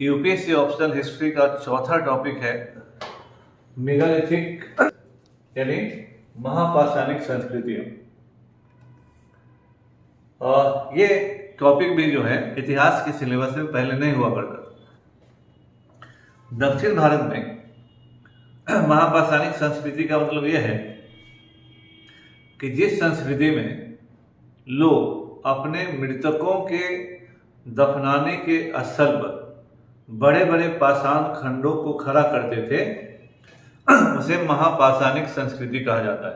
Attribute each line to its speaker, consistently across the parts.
Speaker 1: UPSC optional history का चौथा topic है मेगालिथिक यानी महापाषाणिक संस्कृतियां। और ये टॉपिक भी जो है इतिहास के सिलेबस में पहले नहीं हुआ करता। दक्षिण भारत में महापाषाणिक संस्कृति का मतलब यह है कि जिस संस्कृति में लोग अपने मृतकों के दफनाने के स्थल पर बड़े बड़े पाषाण खंडों को खड़ा करते थे उसे महापाषाणिक संस्कृति कहा जाता है।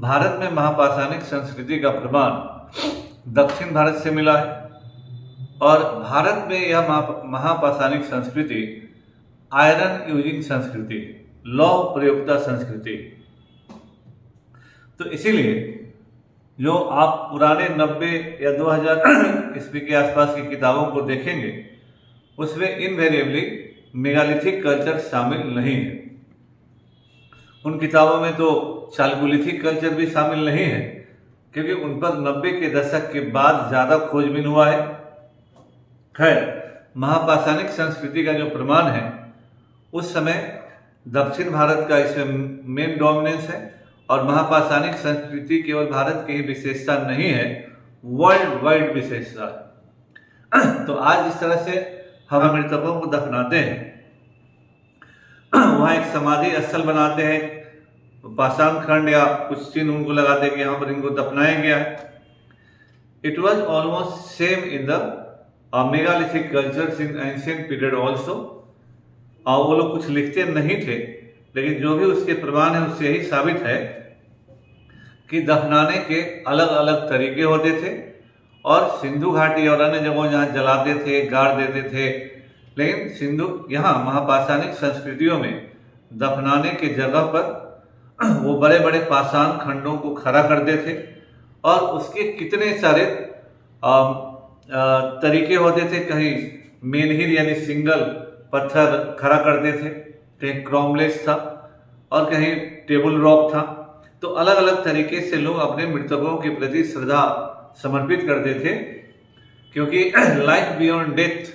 Speaker 1: भारत में महापाषाणिक संस्कृति का प्रमाण दक्षिण भारत से मिला है और भारत में यह महापाषाणिक संस्कृति आयरन यूजिंग संस्कृति, लौह प्रयोक्ता संस्कृति। तो इसीलिए जो आप पुराने 90 या 2000 ईस्वी के आसपास की किताबों को देखेंगे उसमें इनवेरिएबली मेगालिथिक कल्चर शामिल नहीं है। उन किताबों में तो चालकोलिथिक कल्चर भी शामिल नहीं है क्योंकि उन पर 90 के दशक के बाद ज़्यादा खोजबीन हुआ है। खैर, महापाषाणिक संस्कृति का जो प्रमाण है उस समय दक्षिण भारत का इसमें मेन डोमिनेंस है और महापाषाणिक संस्कृति केवल भारत की ही विशेषता नहीं है, वर्ल्ड वाइड विशेषता है। तो आज इस तरह से हम मृतकों को दफनाते हैं, वहाँ एक समाधि स्थल बनाते हैं, पाषाण खंड या कुछ चिन्ह उनको लगाते हैं कि यहाँ पर इनको दफनाया गया है। It was almost same in the megalithic cultures in ancient period also. वो लोग कुछ लिखते नहीं थे लेकिन जो भी उसके प्रमाण है उससे यही साबित है कि दफनाने के अलग अलग तरीके होते थे और सिंधु घाटी और अन्य जगहों जहाँ जलाते थे, गाड़ देते थे, लेकिन यहाँ महापाषाणिक संस्कृतियों में दफनाने के जगह पर वो बड़े बड़े पाषाण खंडों को खड़ा करते थे और उसके कितने सारे तरीके होते थे। कहीं मेनहिर यानी सिंगल पत्थर खड़ा करते थे, कहीं क्रोमलेस था और कहीं टेबल रॉक था। तो अलग अलग तरीके से लोग अपने मृतकों के प्रति श्रद्धा समर्पित करते थे क्योंकि लाइफ बियॉन्ड डेथ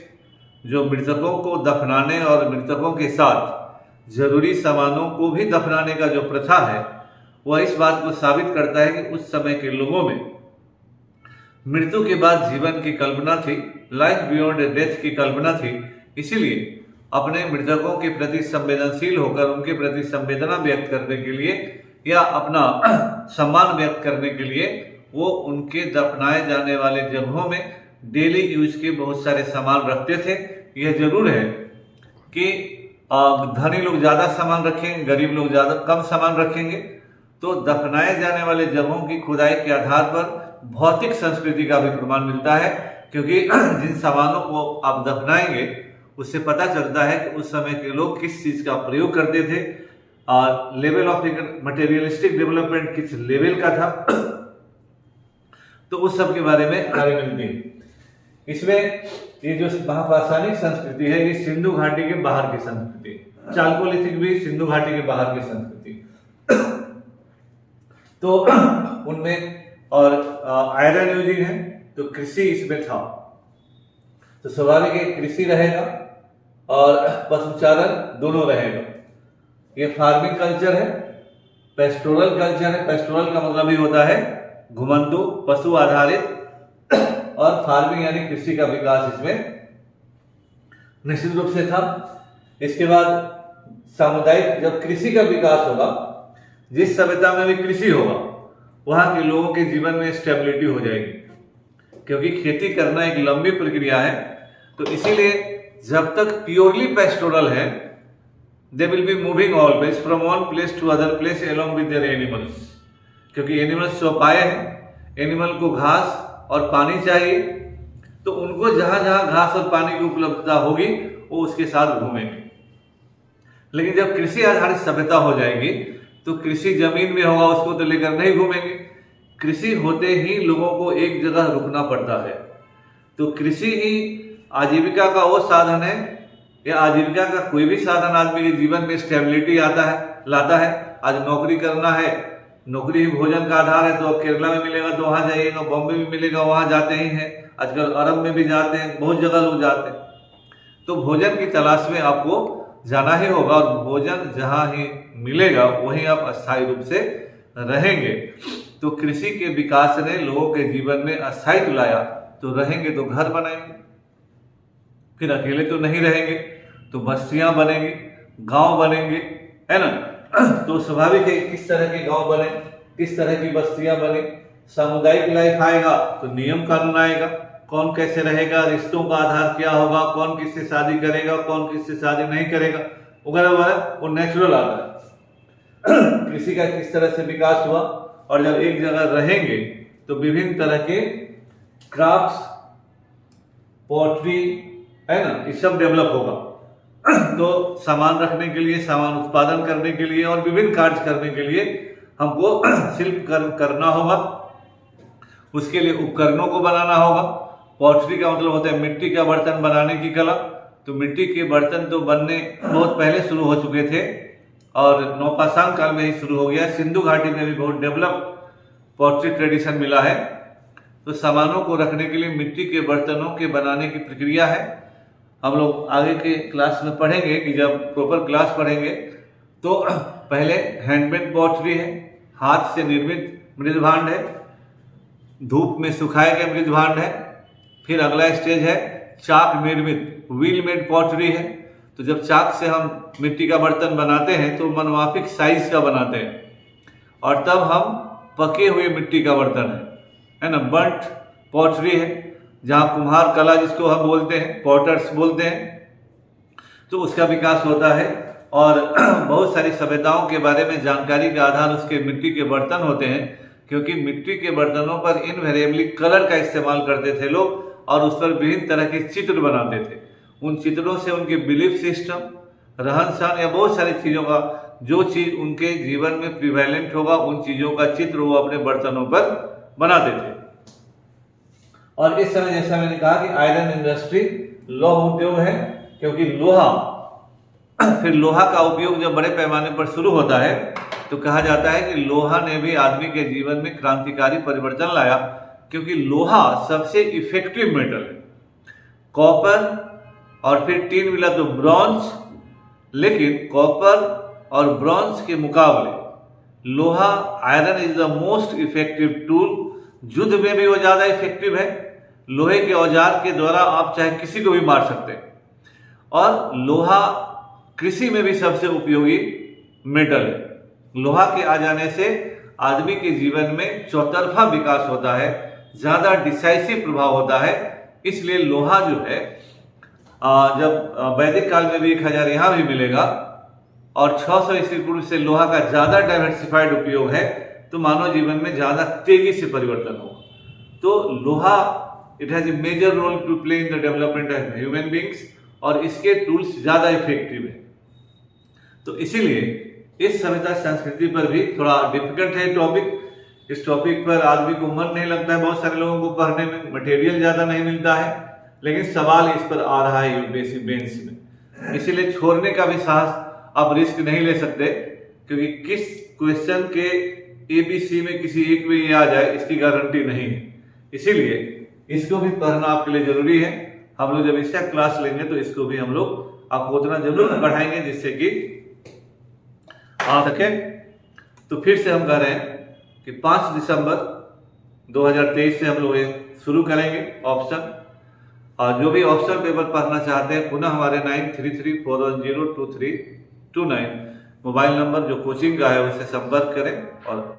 Speaker 1: जो मृतकों को दफनाने और मृतकों के साथ जरूरी सामानों को भी दफनाने का जो प्रथा है वह इस बात को साबित करता है कि उस समय के लोगों में मृत्यु के बाद जीवन की कल्पना थी, लाइफ बियॉन्ड डेथ की कल्पना थी। इसीलिए अपने मृतकों के प्रति संवेदनशील होकर उनके प्रति संवेदना व्यक्त करने के लिए या अपना सम्मान व्यक्त करने के लिए वो उनके दफनाए जाने वाले जगहों में डेली यूज के बहुत सारे सामान रखते थे। यह जरूर है कि धनी लोग ज़्यादा सामान रखेंगे, गरीब लोग ज़्यादा कम सामान रखेंगे। तो दफनाए जाने वाले जगहों की खुदाई के आधार पर भौतिक संस्कृति का भी प्रमाण मिलता है क्योंकि जिन सामानों को आप दफनाएंगे उससे पता चलता है कि उस समय के लोग किस चीज़ का प्रयोग करते थे और लेवल ऑफ मटेरियलिस्टिक डेवलपमेंट किस लेवल का था। तो उस सब के बारे में जानकारी मिलती है। इसमें ये जो महापाषाणिक संस्कृति है ये सिंधु घाटी के बाहर की संस्कृति, चालकोलिथिक भी सिंधु घाटी के बाहर की संस्कृति। तो उनमें और आयरन यूजिंग है तो कृषि इसमें था। तो स्वाभाविक है कृषि रहेगा और पशुचारण दोनों रहेगा। ये फार्मिंग कल्चर है, पेस्टोरल कल्चर है। पेस्टोरल का मतलब ही होता है घुमंतु, पशु आधारित, और फार्मिंग यानी कृषि का विकास इसमें निश्चित रूप से था। इसके बाद सामुदायिक, जब कृषि का विकास होगा, जिस सभ्यता में भी कृषि होगा वहां के लोगों के जीवन में स्टेबिलिटी हो जाएगी क्योंकि खेती करना एक लंबी प्रक्रिया है। तो इसीलिए जब तक प्योरली पेस्टोरल है they will be moving always from one place to other place along with their animals, क्योंकि एनिमल्स चौपाए हैं, एनिमल को घास और पानी चाहिए। तो उनको जहां जहां घास और पानी की उपलब्धता होगी वो उसके साथ घूमेंगे। लेकिन जब कृषि आधारित सभ्यता हो जाएगी तो कृषि जमीन में होगा, उसको तो लेकर नहीं घूमेंगे। कृषि होते ही लोगों को एक जगह रुकना पड़ता है। तो कृषि ही आजीविका का वो साधन है, या आजीविका का कोई भी साधन आदमी के जीवन में स्टेबिलिटी लाता है। आज नौकरी करना है, नौकरी ही भोजन का आधार है। तो केरला में मिलेगा तो वहां जाइएगा, बॉम्बे में मिलेगा वहां जाते ही हैं, आजकल अरब में भी जाते हैं, बहुत जगह लोग जाते हैं। तो भोजन की तलाश में आपको जाना ही होगा और भोजन जहाँ ही मिलेगा वहीं आप अस्थायी रूप से रहेंगे। तो कृषि के विकास ने लोगों के जीवन में अस्थायित्व लाया, तो रहेंगे तो घर बनाएंगे, फिर अकेले तो नहीं रहेंगे, तो बस्तियां बनेंगी, गांव बनेंगे, है ना। तो स्वाभाविक है किस तरह के गांव बने, किस तरह की बस्तियां बने, सामुदायिक लाइफ आएगा तो नियम कानून आएगा, कौन कैसे रहेगा, रिश्तों का आधार क्या होगा, कौन किससे शादी करेगा, कौन किससे शादी नहीं करेगा, वगैरह वगैरह, वो नेचुरल आता है। कृषि का किस तरह से विकास हुआ, और जब एक जगह रहेंगे तो विभिन्न तरह के क्राफ्ट्स, पोट्री, है ना, ये सब डेवलप होगा। तो सामान रखने के लिए, सामान उत्पादन करने के लिए और विभिन्न कार्य करने के लिए हमको शिल्प करना होगा, उसके लिए उपकरणों को बनाना होगा। पॉटरी का मतलब होता है मिट्टी का बर्तन बनाने की कला। तो मिट्टी के बर्तन तो बनने बहुत पहले शुरू हो चुके थे और नौपाषाण काल में ही शुरू हो गया। सिंधु घाटी में भी बहुत डेवलप पॉटरी ट्रेडिशन मिला है। तो सामानों को रखने के लिए मिट्टी के बर्तनों के बनाने की प्रक्रिया है। हम लोग आगे के क्लास में पढ़ेंगे कि जब प्रॉपर क्लास पढ़ेंगे तो पहले हैंडमेड पॉटरी है, हाथ से निर्मित मृद भांड है, धूप में सुखाए गए मृद भांड है। फिर अगला स्टेज है चाक निर्मित व्हील मेड पॉटरी है। तो जब चाक से हम मिट्टी का बर्तन बनाते हैं तो मनमाफिक साइज का बनाते हैं, और तब हम पके हुए मिट्टी का बर्तन है ना, बंट पॉटरी है, जहाँ कुम्हार कला जिसको हम बोलते हैं, पॉटर्स बोलते हैं, तो उसका विकास होता है। और बहुत सारी सभ्यताओं के बारे में जानकारी का आधार उसके मिट्टी के बर्तन होते हैं, क्योंकि मिट्टी के बर्तनों पर इनवेरिएबली कलर का इस्तेमाल करते थे लोग और उस पर विभिन्न तरह के चित्र बनाते थे। उन चित्रों से उनके बिलीफ सिस्टम, रहन सहन या बहुत सारी चीज़ों का, जो चीज़ उनके जीवन में प्रिवेलेंट होगा उन चीज़ों का चित्र वो अपने बर्तनों पर बनाते थे। और इस समय जैसा मैंने कहा कि आयरन इंडस्ट्री लौह उद्योग है, क्योंकि लोहा, फिर लोहा का उपयोग जब बड़े पैमाने पर शुरू होता है तो कहा जाता है कि लोहा ने भी आदमी के जीवन में क्रांतिकारी परिवर्तन लाया, क्योंकि लोहा सबसे इफेक्टिव मेटल है। कॉपर और फिर टीन मिला तो ब्रॉन्ज, लेकिन कॉपर और ब्रॉन्ज के मुकाबले लोहा, iron is the most effective tool. युद्ध में भी वो ज़्यादा इफेक्टिव है। लोहे के औजार के द्वारा आप चाहे किसी को भी मार सकते हैं। और लोहा कृषि में भी सबसे उपयोगी मेटल है। लोहा के आ जाने से आदमी के जीवन में चौतरफा विकास होता है, ज़्यादा डिसाइसिव प्रभाव होता है। इसलिए लोहा जो है जब वैदिक काल में भी 1000 यहाँ भी मिलेगा और 600 ईस्वी पूर्व से लोहा का ज़्यादा डाइवर्सिफाइड उपयोग है, तो मानव जीवन में ज़्यादा तेजी से परिवर्तन होगा। तो लोहा it has a major role to play in the development of human beings, और इसके टूल्स ज़्यादा इफेक्टिव है। तो इसीलिए इस सभ्यता संस्कृति पर भी थोड़ा डिफिकल्ट है टॉपिक। इस टॉपिक पर आदमी को मन नहीं लगता है, बहुत सारे लोगों को पढ़ने में मटेरियल ज़्यादा नहीं मिलता है, लेकिन सवाल इस पर आ रहा है यूपीएससी बेंच में। इसीलिए छोड़ने का भी साहस आप रिस्क नहीं ले सकते, क्योंकि किस क्वेश्चन के ABC में किसी एक में ये आ जाए इसकी गारंटी नहीं है। इसीलिए इसको भी पढ़ना आपके लिए जरूरी है। हम लोग जब इसका क्लास लेंगे तो इसको भी हम लोग आपको उतना जरूर पढ़ाएंगे जिससे कि आ सके। तो फिर से हम कह रहे हैं कि 5 दिसंबर 2023 से हम लोग ये शुरू करेंगे ऑप्शन। और जो भी ऑप्शन पेपर पढ़ना चाहते हैं पुनः हमारे 9334102329 मोबाइल नंबर जो कोचिंग का है उससे संपर्क करें और